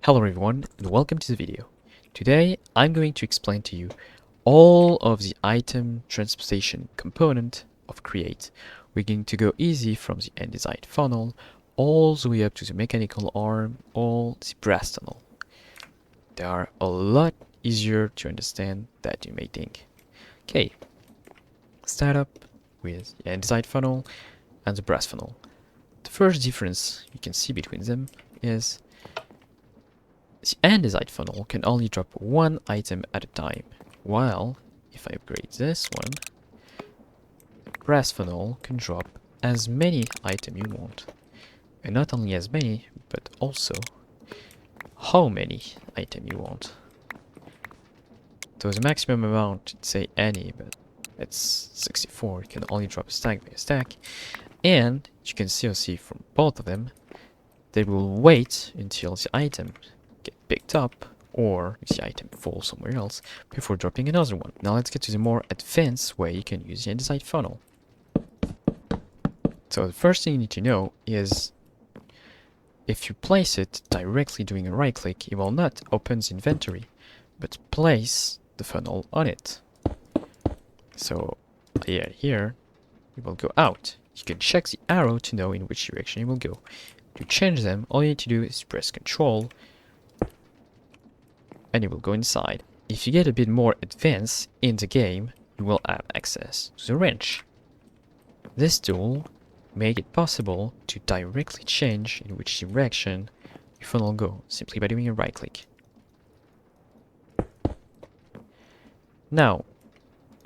Hello everyone and welcome to the video. Today I'm going to explain to you all of the item transportation component of Create. We're going to go easy from the andesite funnel all the way up to the mechanical arm, all the brass tunnel. They are a lot easier to understand than you may think. Okay, start up with the andesite funnel and the brass funnel. The first difference you can see between them is the andesite funnel can only drop one item at a time, while if I upgrade this one, the brass funnel can drop as many items you want. And not only as many, but also how many items you want. So the maximum amount, say any, but it's 64, it can only drop a stack by a stack. And you can still see from both of them, they will wait until the item get picked up or the item falls somewhere else before dropping another one. Now let's get to the more advanced way you can use the andesite funnel. So the first thing you need to know is if you place it directly doing a right click, it will not open the inventory, but place the funnel on it. So here it will go out. You can check the arrow to know in which direction it will go. To change them, all you need to do is press Ctrl and it will go inside. If you get a bit more advanced in the game, you will have access to the wrench. This tool makes it possible to directly change in which direction your funnel will go, simply by doing a right click. Now,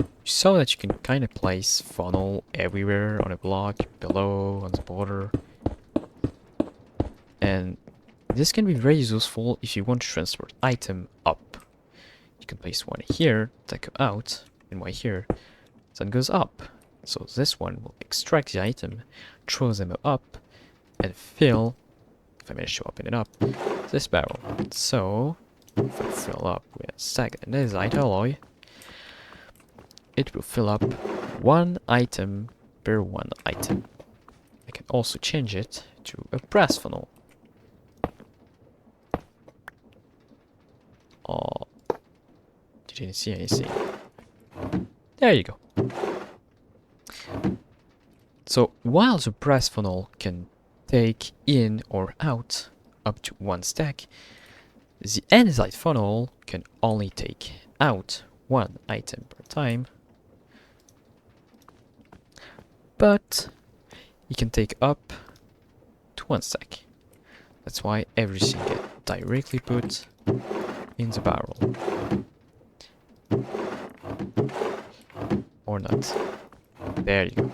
you saw that you can kind of place funnel everywhere on a block, below, on the border. And this can be very useful if you want to transport item up. You can place one here that go out, and one here that goes up. So this one will extract the item, throw them up, and fill, if I manage to open it up, this barrel. So if I fill up with a stack of andesite alloy, it will fill up one item per one item. I can also change it to a brass funnel. Oh, didn't see anything. There you go. So while the brass funnel can take in or out up to one stack, the andesite funnel can only take out one item per time, but you can take up to one stack. That's why everything gets directly put in the barrel. Or not. There you go.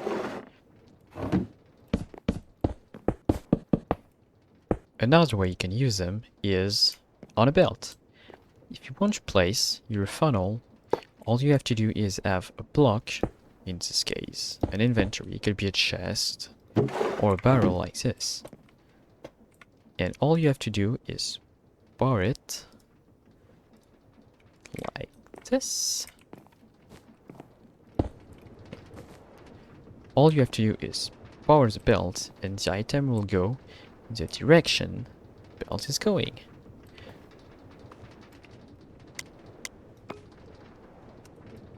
Another way you can use them is on a belt. If you want to place your funnel, all you have to do is have a block, in this case, an inventory. It could be a chest or a barrel like this. And all you have to do is bar it like this. All you have to do is power the belt and the item will go in the direction the belt is going.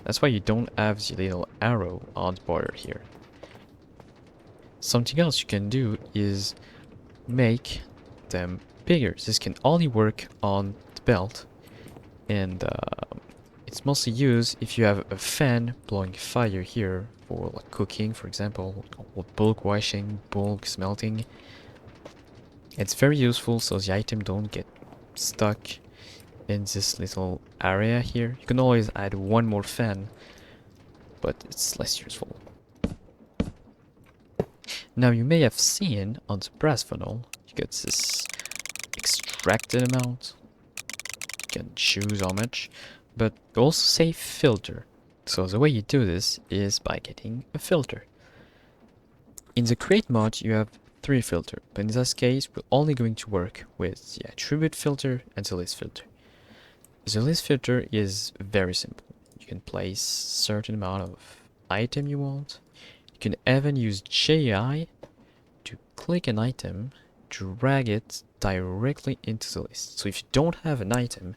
That's why you don't have the little arrow on the border here. Something else you can do is make them bigger. This can only work on the belt, and it's mostly used if you have a fan blowing fire here for like cooking, for example, or bulk washing, bulk smelting. It's very useful so the item don't get stuck in this little area here. You can always add one more fan, but it's less useful. Now you may have seen on the brass funnel, you get this extracted amount. You can choose how much, but also say filter. So the way you do this is by getting a filter. In the create mod you have 3 filters, but in this case we're only going to work with the attribute filter and the list filter. The list filter is very simple. You can place certain amount of item you want. You can even use JI to click an item, drag it directly into the list. So if you don't have an item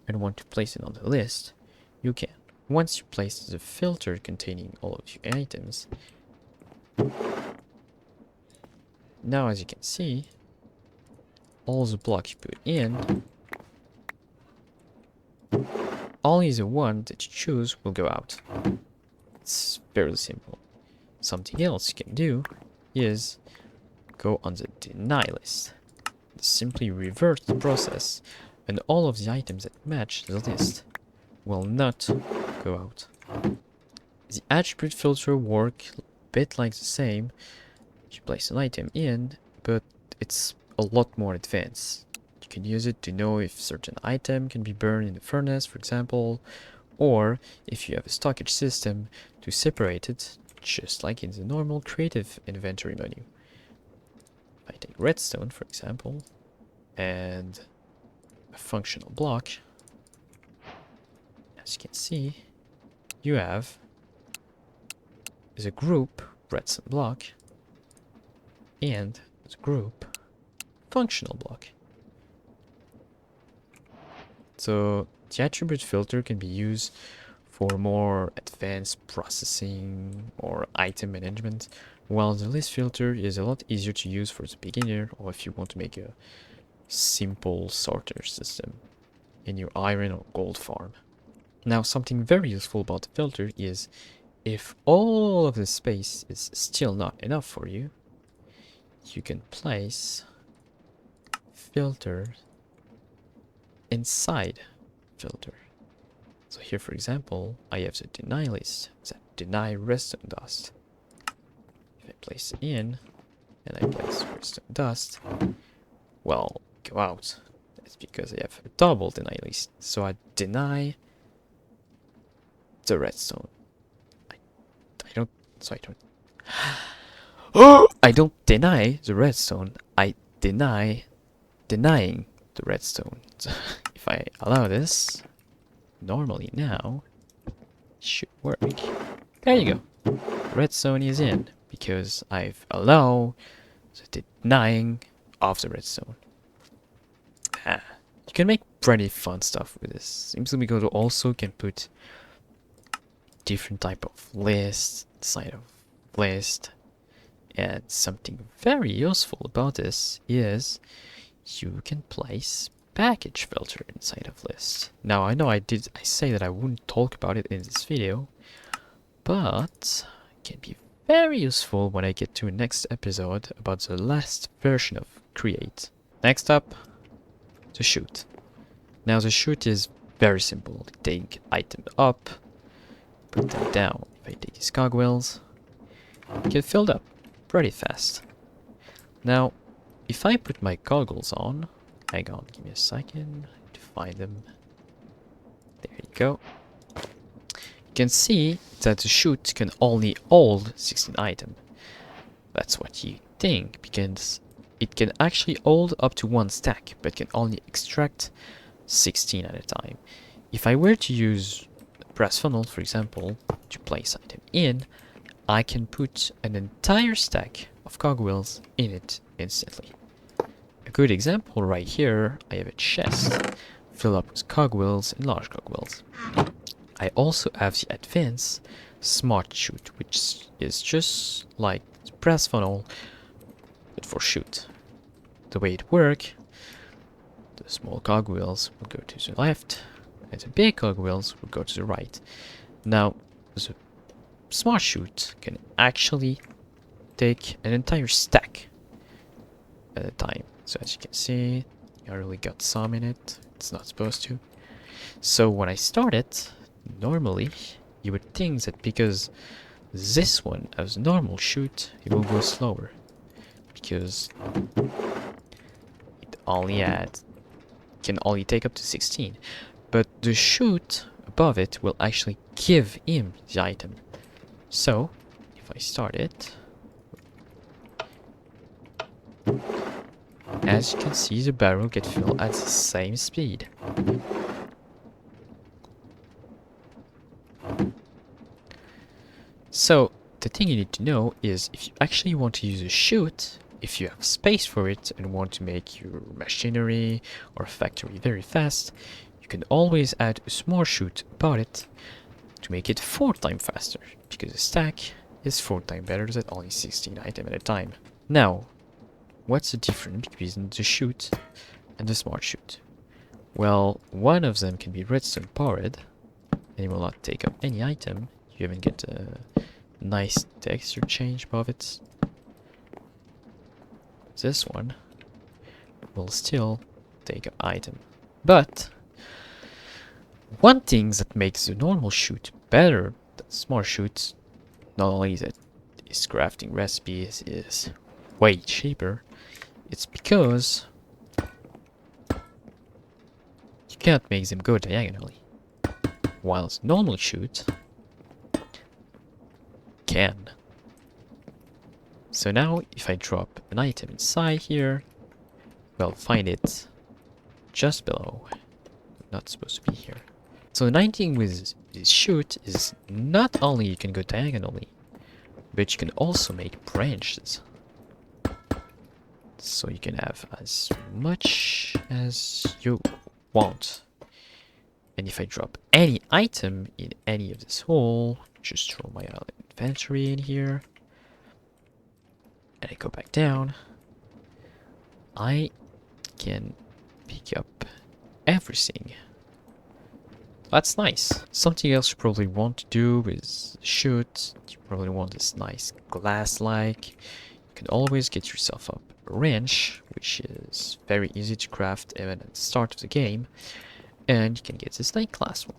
and want to place it on the list, you can. Once you place the filter containing all of your items, now as you can see, all the blocks you put in, only the one that you choose will go out. It's fairly simple. Something else you can do is go on the deny list. Simply reverse the process, and all of the items that match the list will not go out. The attribute filter work a bit like the same. You place an item in, but it's a lot more advanced. You can use it to know if certain item can be burned in the furnace, for example, or if you have a stockage system to separate it, just like in the normal creative inventory menu. If I take redstone, for example, and a functional block, as you can see, you have the group redstone block and the group functional block. So the attribute filter can be used for more advanced processing or item management, while the list filter is a lot easier to use for the beginner, or if you want to make a simple sorter system in your iron or gold farm. Now, something very useful about the filter is if all of the space is still not enough for you, you can place filter inside filter. So here, for example, I have the deny list, that deny redstone dust. If I place it in, and I place redstone dust, well, go out. That's because I have a double deny list. So I deny the redstone. I don't deny the redstone. I deny denying the redstone. So if I allow this, normally now, it should work. There you go. Redstone is in because I've allowed the denying of the redstone. You can make pretty fun stuff with this. Seems like we also can put different type of list inside of list. And something very useful about this is you can place package filter inside of list. Now I know I say that I wouldn't talk about it in this video, but it can be very useful when I get to the next episode about the last version of Create. Next up, the chute. Now the chute is very simple. Take item up, put them down. If I take these cogwheels, get filled up pretty fast. Now, if I put my goggles on, hang on, give me a second to find them. There you go. You can see that the chute can only hold 16 items. That's what you think, because it can actually hold up to one stack, but can only extract 16 at a time. If I were to use a brass funnel, for example, to place item in, I can put an entire stack of cogwheels in it instantly. A good example right here, I have a chest filled up with cogwheels and large cogwheels. I also have the advanced smart chute, which is just like the brass funnel, but for chute. The way it works, the small cogwheels will go to the left, and the big cogwheels will go to the right. Now, the smart chute can actually take an entire stack at a time. So as you can see, I really got some in it. It's not supposed to. So when I start it, normally you would think that because this one has normal chute, it will go slower, because it can only take up to 16. But the chute above it will actually give him the item. So if I start it, as you can see, the barrel gets filled at the same speed. So the thing you need to know is if you actually want to use a chute, if you have space for it and want to make your machinery or factory very fast, you can always add a small chute about it to make it 4 times faster, because a stack is 4 times better than only 16 items at a time. Now, what's the difference between the chute and the smart chute? Well, one of them can be redstone powered, and it will not take up any item. You even get a nice texture change above it. This one will still take an item. But one thing that makes the normal chute better than smart chutes, not only that its crafting recipes is way cheaper, it's because you can't make them go diagonally, whilst normal chute can. So now, if I drop an item inside here, we'll find it just below. Not supposed to be here. So the nice thing with this chute is not only you can go diagonally, but you can also make branches. So you can have as much as you want. And if I drop any item in any of this hole, just throw my inventory in here, and I go back down, I can pick up everything. That's nice. Something else you probably want to do is shoot. You probably want this nice glass-like. You can always get yourself up a wrench, which is very easy to craft even at the start of the game. And you can get this nice glass one.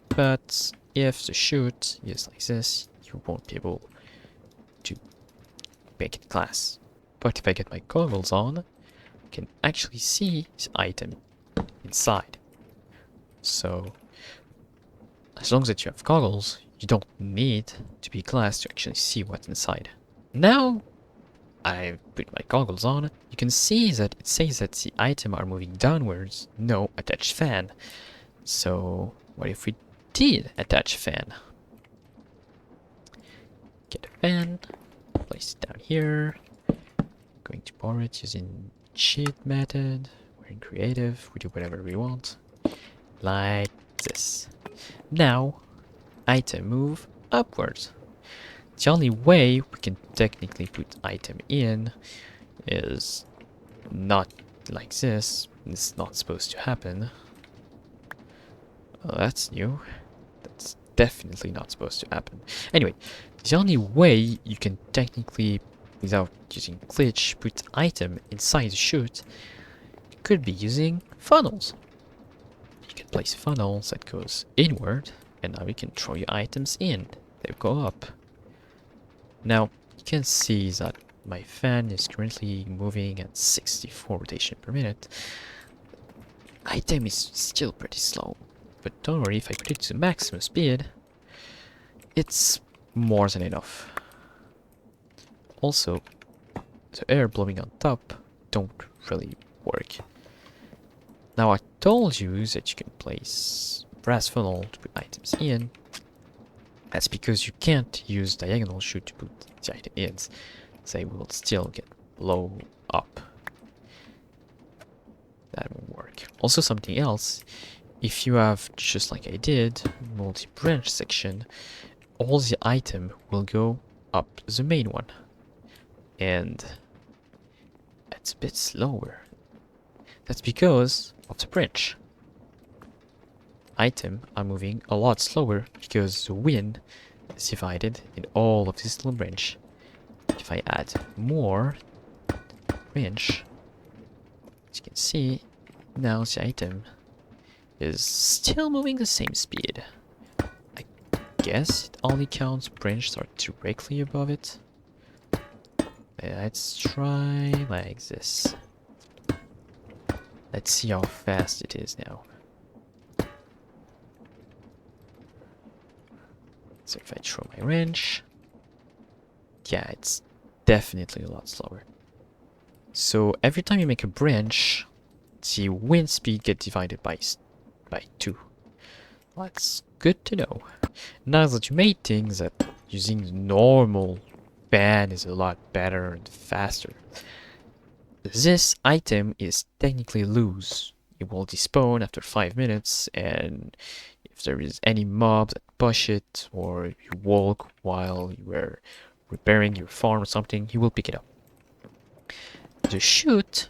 But if the chute is like this, you won't be able to make it glass. But if I get my goggles on, I can actually see this item inside. So, as long as you have goggles, you don't need to be glass to actually see what's inside. Now, I put my goggles on. You can see that it says that the items are moving downwards, no attached fan. So, what if we did attach a fan? Get a fan, place it down here. Going to borrow it using cheat method. We're in creative, we do whatever we want. Like this. Now, item move upwards. The only way we can technically put item in is not like this. It's not supposed to happen. Oh, that's new. That's definitely not supposed to happen. Anyway, the only way you can technically, without using glitch, put item inside the chute could be using funnels. You can place funnels that goes inward, and now you can throw your items in. They go up. Now, you can see that my fan is currently moving at 64 rotation per minute. Item is still pretty slow, but don't worry, if I put it to maximum speed, it's more than enough. Also, the air blowing on top don't really work. Now I told you that you can place brass funnel to put items in. That's because you can't use diagonal chute to put the item in. They will still get blow up. That won't work. Also something else, if you have, just like I did, multi-branch section, all the item will go up the main one. And it's a bit slower. That's because of the branch. Item are moving a lot slower because the wind is divided in all of this little branch. If I add more branch, as you can see, now the item is still moving the same speed. I guess it only counts branches are directly above it. Let's try like this. Let's see how fast it is now. So if I throw my wrench, yeah, it's definitely a lot slower. So every time you make a branch, the wind speed gets divided by 2. That's good to know. Now that you made things that using the normal fan is a lot better and faster. This item is technically loose. It will despawn after 5 minutes, and if there is any mob that push it, or you walk while you were repairing your farm or something, he will pick it up. The chute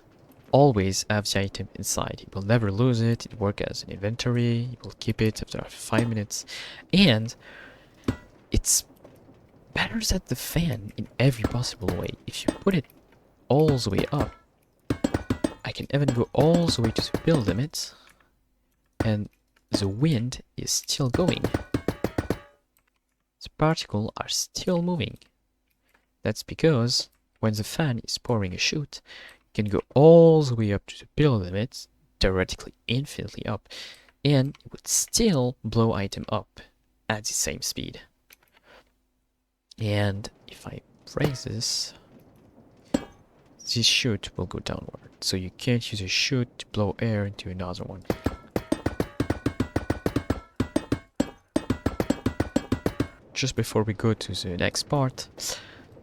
always have the item inside. You will never lose it. It works as an inventory. You will keep it after 5 minutes, and it's better than the fan in every possible way. If you put it all the way up, I can even go all the way to the build limit, and the wind is still going. The particles are still moving. That's because when the fan is pouring a chute, you can go all the way up to the build limit, theoretically infinitely up, and it would still blow item up at the same speed. And if I break this chute will go downward, so you can't use a chute to blow air into another one. Just before we go to the next part,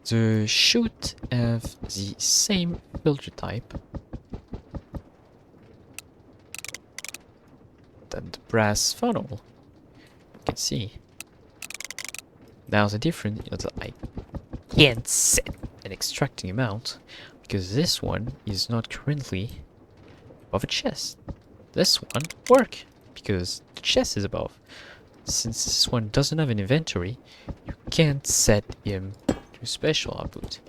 the chute have the same filter type than the brass funnel. You can see. Now the difference is that I can't set an extracting amount because this one is not currently above a chest. This one work because the chest is above. Since this one doesn't have an inventory, you can't set him to special output.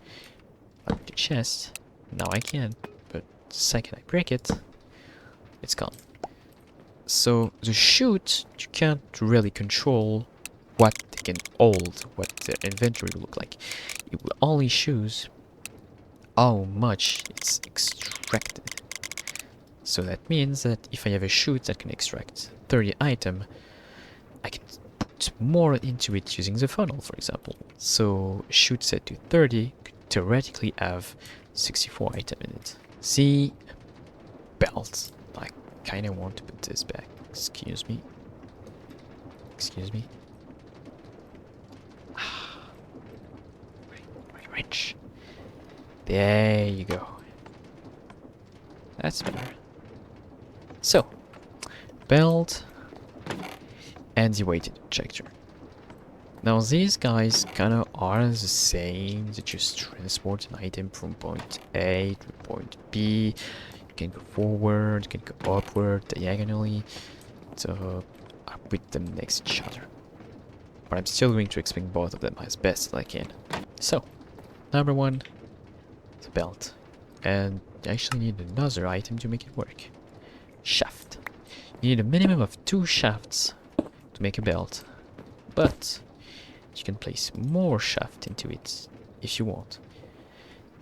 Like the chest, now I can, but the second I break it, it's gone. So the chute, you can't really control what they can hold, what their inventory will look like. It will only choose how much it's extracted. So that means that if I have a chute that can extract 30 items, I can put more into it using the funnel, for example. So a chute set to 30 could theoretically have 64 items in it. See, belt. I kind of want to put this back. Excuse me. Excuse me. Wrench. There you go. That's better. So, belt and the weighted ejector. Now these guys kinda are the same. They just transport an item from point A to point B. You can go forward, you can go upward, diagonally. So I put them next to each other. But I'm still going to explain both of them as best as I can. So, number one, the belt. And you actually need another item to make it work. Shaft. You need a minimum of 2 shafts to make a belt. But you can place more shaft into it if you want.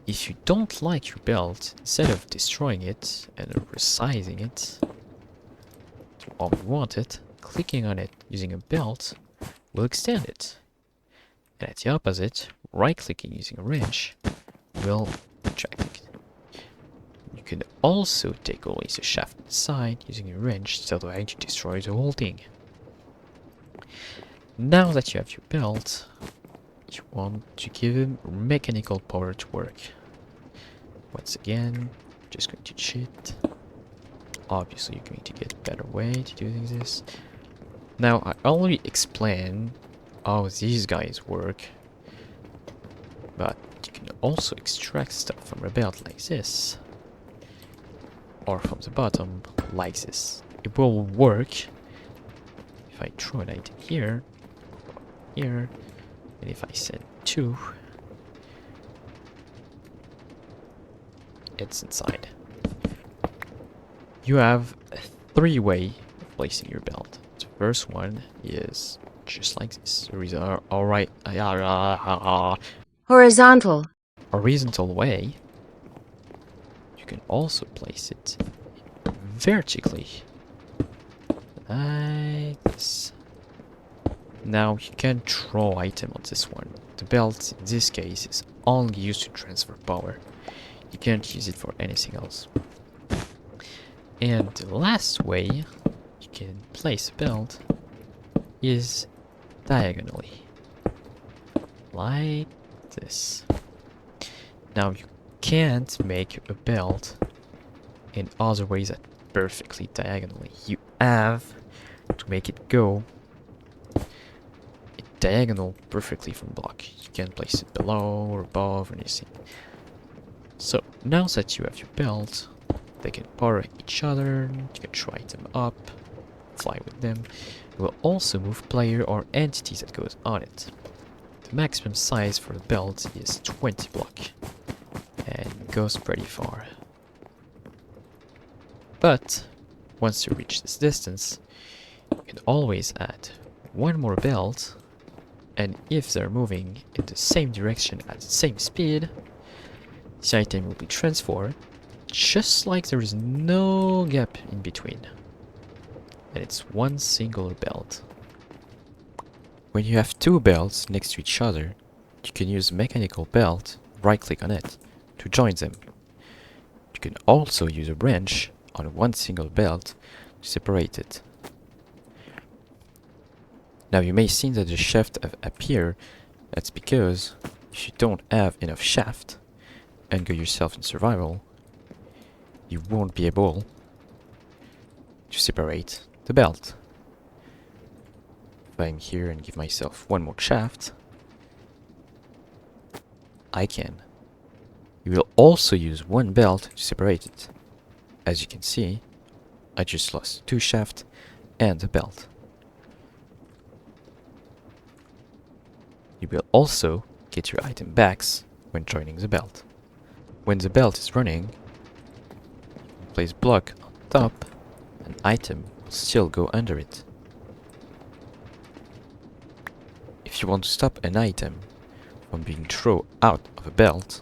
If you don't like your belt, instead of destroying it and resizing it to how you want it, clicking on it using a belt will extend it. And at the opposite, right-clicking using a wrench will retract it. You can also take away the shaft inside using a wrench instead of having to destroy the whole thing. Now that you have your belt, you want to give him mechanical power to work. Once again, just going to cheat. Obviously, you're going to get a better way to do this. Now, I already explained how these guys work, but you can also extract stuff from a belt like this, or from the bottom like this. It will work if I throw an item here, here, and if I send 2, it's inside. You have a 3 way of placing your belt. The first one is just like this. There is a Horizontal. horizontal way. You can also place it vertically, like this. Now you can throw item on this one. The belt in this case is only used to transfer power. You can't use it for anything else. And the last way you can place a belt is diagonally, like this. Now you can't make a belt in other ways that perfectly diagonally. You have to make it go diagonal perfectly from block. You can place it below or above or anything. So now that you have your belt, they can power each other, you can try them up, fly with them. You will also move player or entities that goes on it. The maximum size for the belt is 20 block and goes pretty far. But once you reach this distance, you can always add one more belt, and if they're moving in the same direction at the same speed, the item will be transformed just like there is no gap in between. And it's one singular belt. When you have two belts next to each other, you can use mechanical belt, right click on it, to join them. You can also use a wrench on one single belt to separate it. Now you may see that the shaft appear. That's because if you don't have enough shaft and go yourself in survival, you won't be able to separate the belt. If I'm here and give myself one more shaft, I can. You will also use one belt to separate it. As you can see, I just lost two shafts and a belt. You will also get your item backs when joining the belt. When the belt is running, place block on top, an item will still go under it. If you want to stop an item from being thrown out of a belt,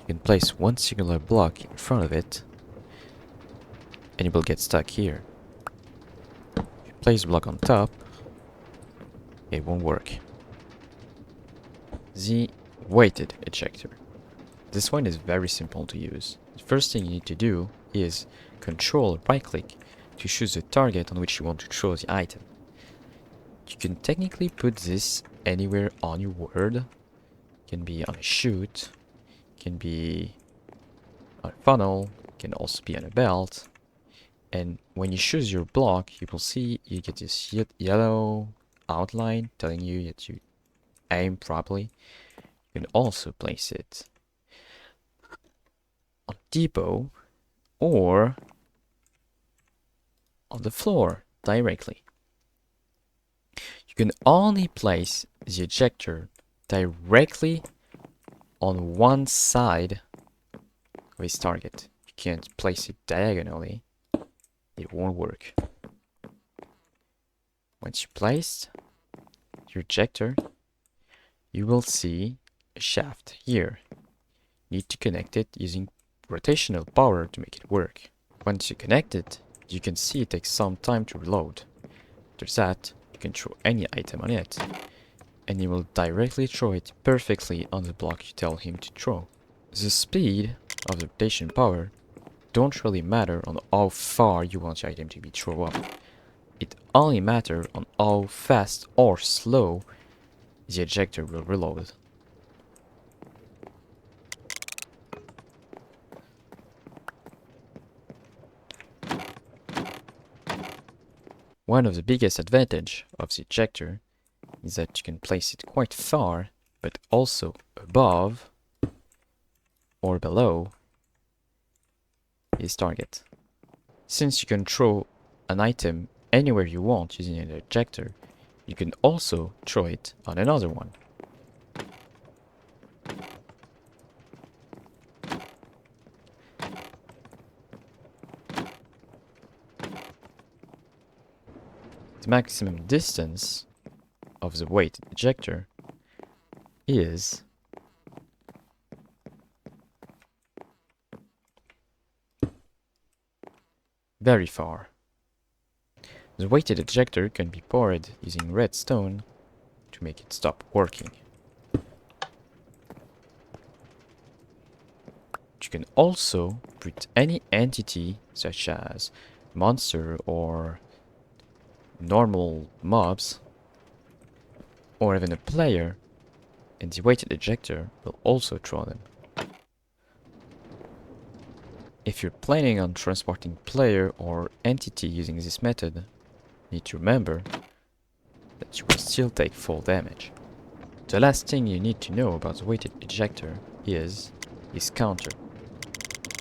you can place one singular block in front of it and it will get stuck here. If you place a block on top, it won't work. The weighted ejector. This one is very simple to use. The first thing you need to do is control right click to choose the target on which you want to throw the item. You can technically put this anywhere on your word. It can be on a chute, can be on a funnel, can also be on a belt. And when you choose your block, you will see you get this yellow outline telling you that you aim properly. You can also place it on depot or on the floor directly. You can only place the ejector directly on one side of its target. You can't place it diagonally. It won't work. Once you placed your ejector, you will see a shaft here. You need to connect it using rotational power to make it work. Once you connect it, you can see it takes some time to reload. After that, you can throw any item on it, and you will directly throw it perfectly on the block you tell him to throw. The speed of the rotation power don't really matter on how far you want your item to be thrown up. It only matters on how fast or slow the ejector will reload. One of the biggest advantage of the ejector is that you can place it quite far, but also above or below his target. Since you can throw an item anywhere you want using an ejector, you can also throw it on another one. The maximum distance of the weighted ejector is very far. The weighted ejector can be powered using redstone to make it stop working. You can also put any entity such as monster or normal mobs or even a player and the weighted ejector will also throw them. If you're planning on transporting player or entity using this method, you need to remember that you will still take full damage. The last thing you need to know about the weighted ejector is his counter.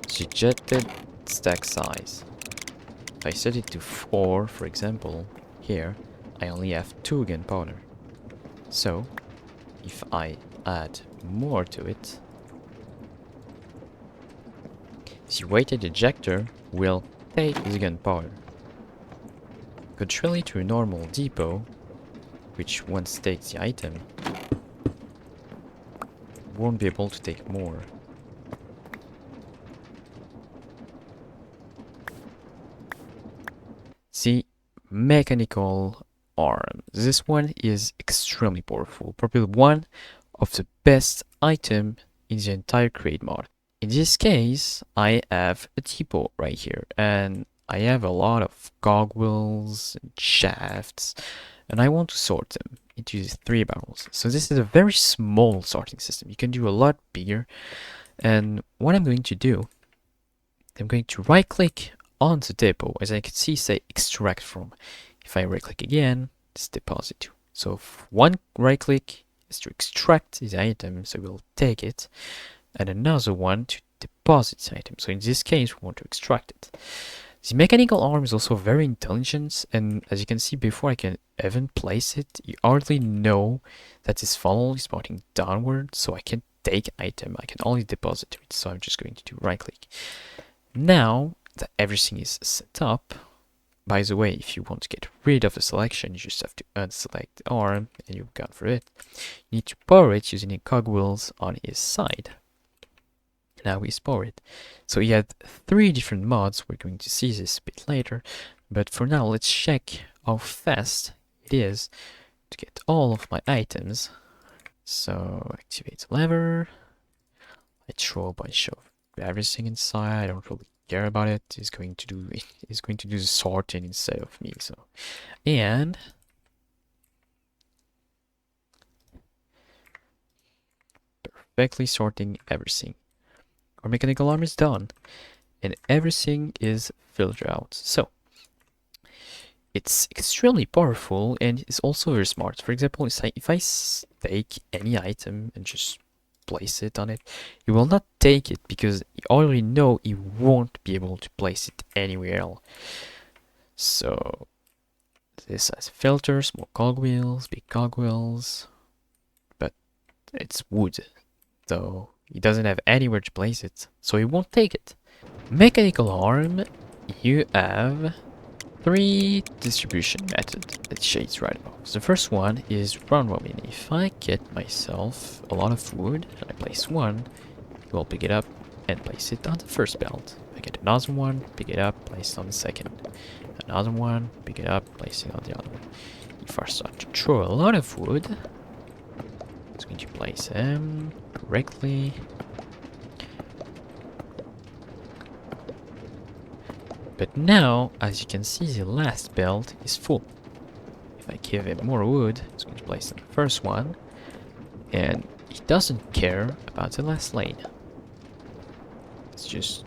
The ejected stack size. If I set it to 4, for example, here I only have 2 gunpowder. So, if I add more to it, the weighted ejector will take the gunpowder. Contrary to a normal depot, which once takes the item, won't be able to take more. The mechanical arm. This one is extremely powerful, probably one of the best items in the entire Create mod. In this case, I have a depot right here, and I have a lot of cogwheels and shafts, and I want to sort them into these 3 barrels. So this is a very small sorting system. You can do a lot bigger, and what I'm going to do, I'm going to right click on the depot, as I can see say extract from. If I right click again, it's deposit to. So one right click is to extract the item, so we'll take it, and another one to deposit the item. So in this case, we want to extract it. The mechanical arm is also very intelligent, and as you can see before I can even place it, you already know that this funnel is pointing downward, so I can't take item, I can only deposit to it. So I'm just going to do right click. Now that everything is set up, by the way, if you want to get rid of the selection, you just have to unselect the arm and you've gone for it. You need to power it using the cogwheels on his side. Now he's powered. So he had 3 different mods. We're going to see this a bit later, but for now let's check how fast it is to get all of my items. So activate the lever. I throw a bunch of everything inside. I don't really care about it. It's going to do the sorting instead of me. So, and perfectly sorting everything. Our mechanical arm is done, and everything is filtered out. So it's extremely powerful, and it's also very smart. For example, if I take any item and just place it on it, you will not take it because you already know you won't be able to place it anywhere else. So this has filters, small cogwheels, big cogwheels, but it's wood, so he doesn't have anywhere to place it, so he won't take it. Mechanical arm, you have 3 distribution methods that shades right above. The first one is round robin. If I get myself a lot of wood and I place one, it will pick it up and place it on the first belt. I get another one, pick it up, place it on the second. Another one, pick it up, place it on the other one. If I start to throw a lot of wood, it's going to place them correctly. But now, as you can see, the last belt is full. If I give him more wood, it's going to place on the first one, and he doesn't care about the last lane. It's just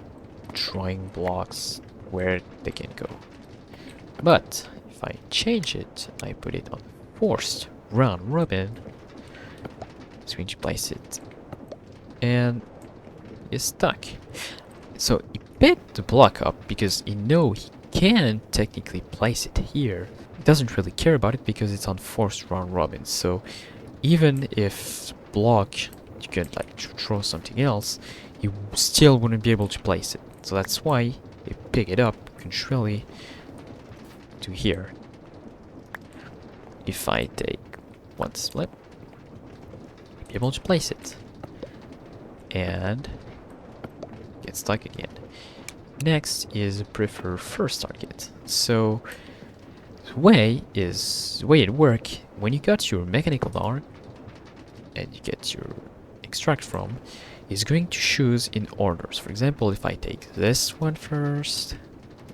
throwing blocks where they can go. But if I change it, I put it on forced round robin, it's going to place it, and it's stuck. So he picked the block up because he knows he can technically place it here. He doesn't really care about it because it's on forced round robin. So even if block you could like throw something else, he still wouldn't be able to place it. So that's why he pick it up contrarily to here. If I take one slip, I'll be able to place it and get stuck again. Next is prefer first target. So the way it works, when you got your mechanical arm and you get your extract from, is going to choose in orders. For example, if I take this one first,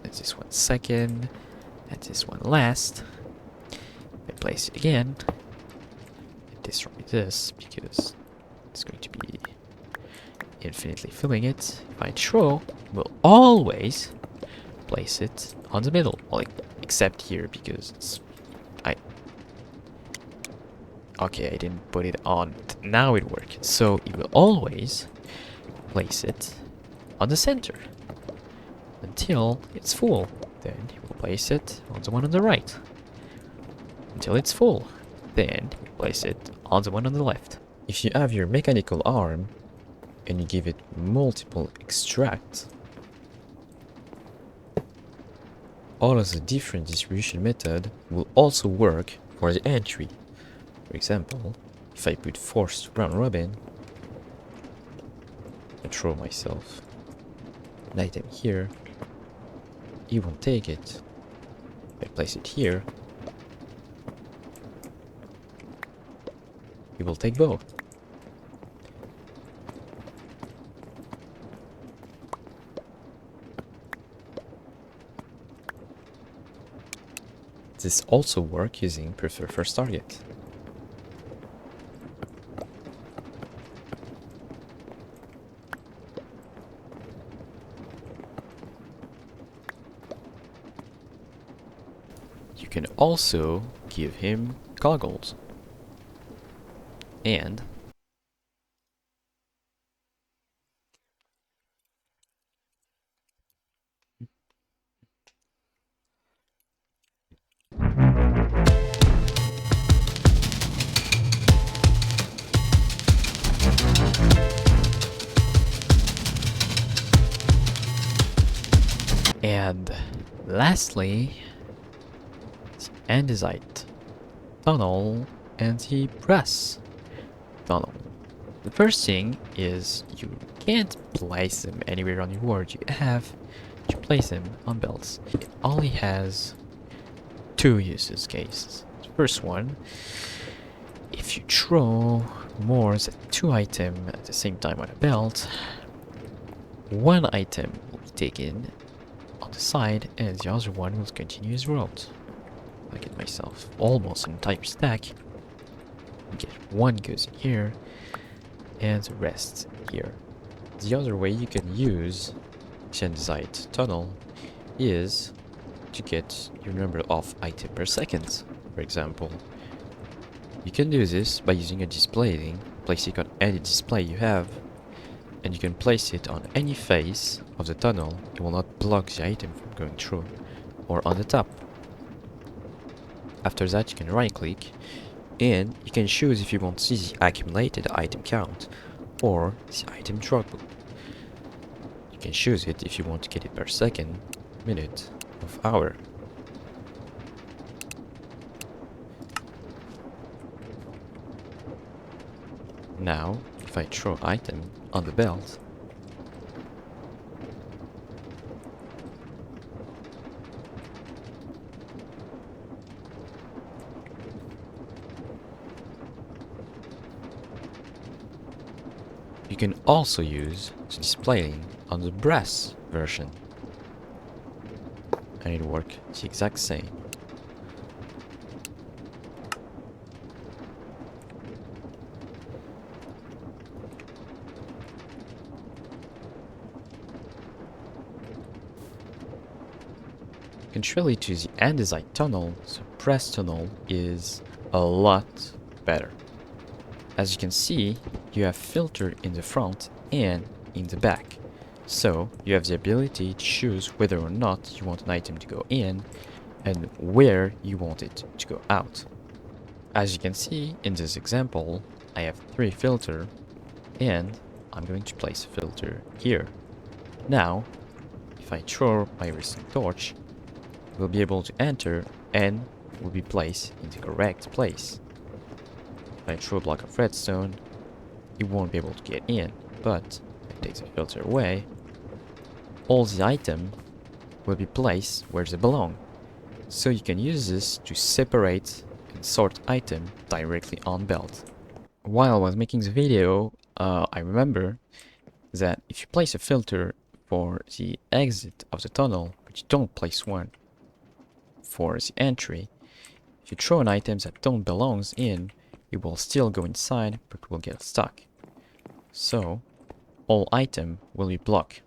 and this one second, and this one last, I place it again, destroy this because it's going to be infinitely filling it. If I throw, we'll always place it on the middle. Well, except here because it's... Okay, I didn't put it on. Now it worked. So it will always place it on the center until it's full. Then you will place it on the one on the right until it's full. Then you place it on the one on the left. If you have your mechanical arm and you give it multiple extracts, all of the different distribution method will also work for the entry. For example, if I put forced round robin, I throw myself an item here, he won't take it. I place it here, he will take both. This also works using prefer first target. You can also give him goggles. And lastly, the andesite tunnel and the brass tunnel. The first thing is you can't place them anywhere on your board. You have to place them on belts. It only has two uses cases. The first one, if you throw more than two items at the same time on a belt, one item will be taken on the side and the other one will continue his route. I get myself almost an entire stack. Get one goes in here and the rest here. The other way you can use andesite tunnel is to get your number of items per second. For example, you can do this by using a display link, place it on any display you have, and you can place it on any face of the tunnel. It will not block the item from going through, or on the top. After that, you can right click and you can choose if you want to see the accumulated item count or the item dropbook. You can choose it if you want to get it per second, minute, or hour. Now, if I throw item on the belt, you can also use the displaying on the brass version, and it works the exact same. Contrary to the andesite tunnel, the brass tunnel is a lot better. As you can see, you have filter in the front and in the back. So you have the ability to choose whether or not you want an item to go in and where you want it to go out. As you can see in this example, I have 3 filters and I'm going to place a filter here. Now, if I throw my recent torch, we'll be able to enter and will be placed in the correct place. If I throw a block of redstone, it won't be able to get in, but if I take the filter away, all the items will be placed where they belong. So you can use this to separate and sort items directly on belt. While I was making the video, I remember that if you place a filter for the exit of the tunnel, but you don't place one for the entry, if you throw an item that don't belongs in, it it will still go inside, but will get stuck. So, all item will be blocked.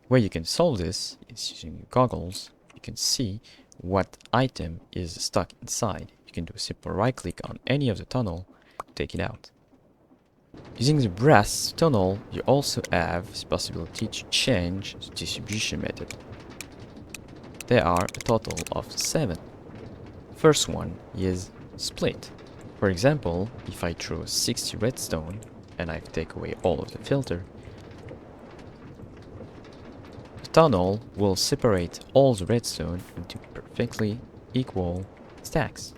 Where you can solve this is using your goggles. You can see what item is stuck inside. You can do a simple right click on any of the tunnel to take it out. Using the brass tunnel, you also have the possibility to change the distribution method. There are a total of 7. First one is split. For example, if I throw 60 redstone and I take away all of the filter, the tunnel will separate all the redstone into perfectly equal stacks.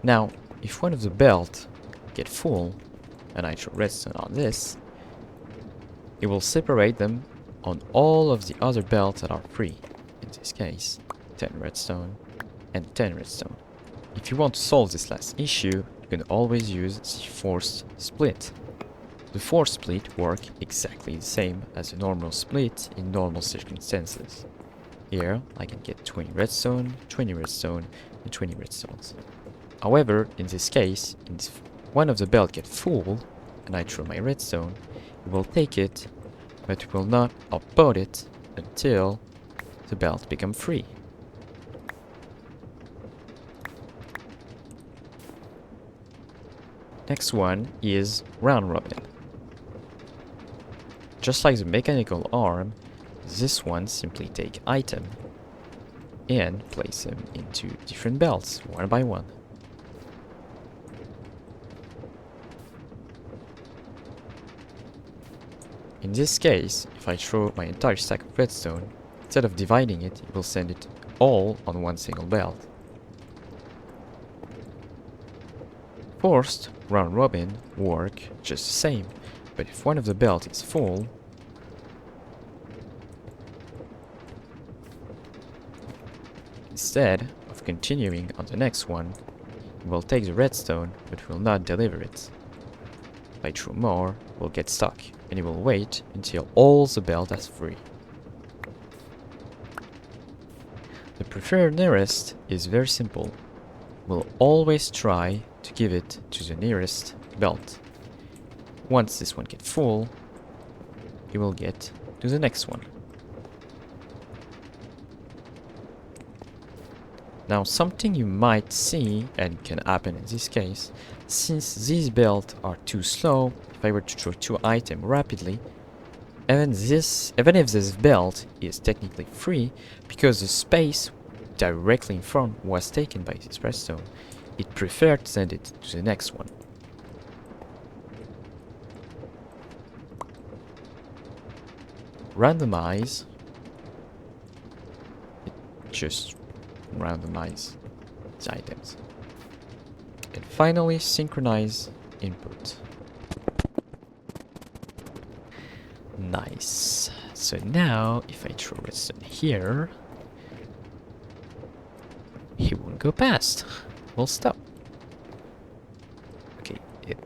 Now, if one of the belt get full and I throw redstone on this, it will separate them on all of the other belts that are free. In this case, 10 redstone and 10 redstone. If you want to solve this last issue, you can always use the forced split. The forced split works exactly the same as a normal split in normal circumstances. Here, I can get 20 redstone, 20 redstone, and 20 redstones. However, in this case, one of the belts gets full, and I throw my redstone, it will take it, but it will not output it until the belt becomes free. Next one is round robin. Just like the mechanical arm, this one simply take item and place them into different belts one by one. In this case, if I throw my entire stack of redstone, instead of dividing it, it will send it all on one single belt. Forced round robin work just the same, but if one of the belts is full, instead of continuing on the next one, it will take the redstone but will not deliver it. If I throw more, it will get stuck, and it will wait until all the belt is free. The preferred nearest is very simple. We'll always try to give it to the nearest belt. Once this one gets full, it will get to the next one. Now, something you might see, and can happen in this case, since these belts are too slow, if I were to throw 2 items rapidly, even if this belt is technically free, because the space directly in front was taken by this redstone, it preferred to send it to the next one. Randomize. It just randomize the items. And finally, synchronize input. Nice. So now, if I throw redstone here, he won't go past. We'll stop. Okay, it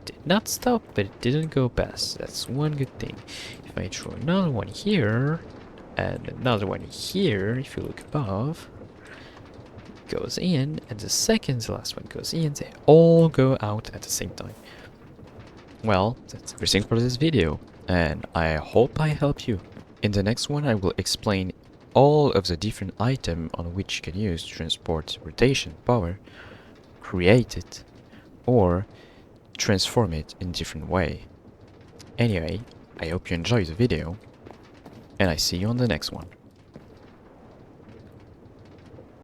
did not stop, but it didn't go past. That's one good thing. If I throw another one here, and another one here, if you look above, it goes in, and the last one goes in, they all go out at the same time. Well, that's everything for this video, and I hope I helped you. In the next one, I will explain all of the different items on which you can use to transport rotation power, create it, or transform it in different way. Anyway, I hope you enjoyed the video, and I see you on the next one.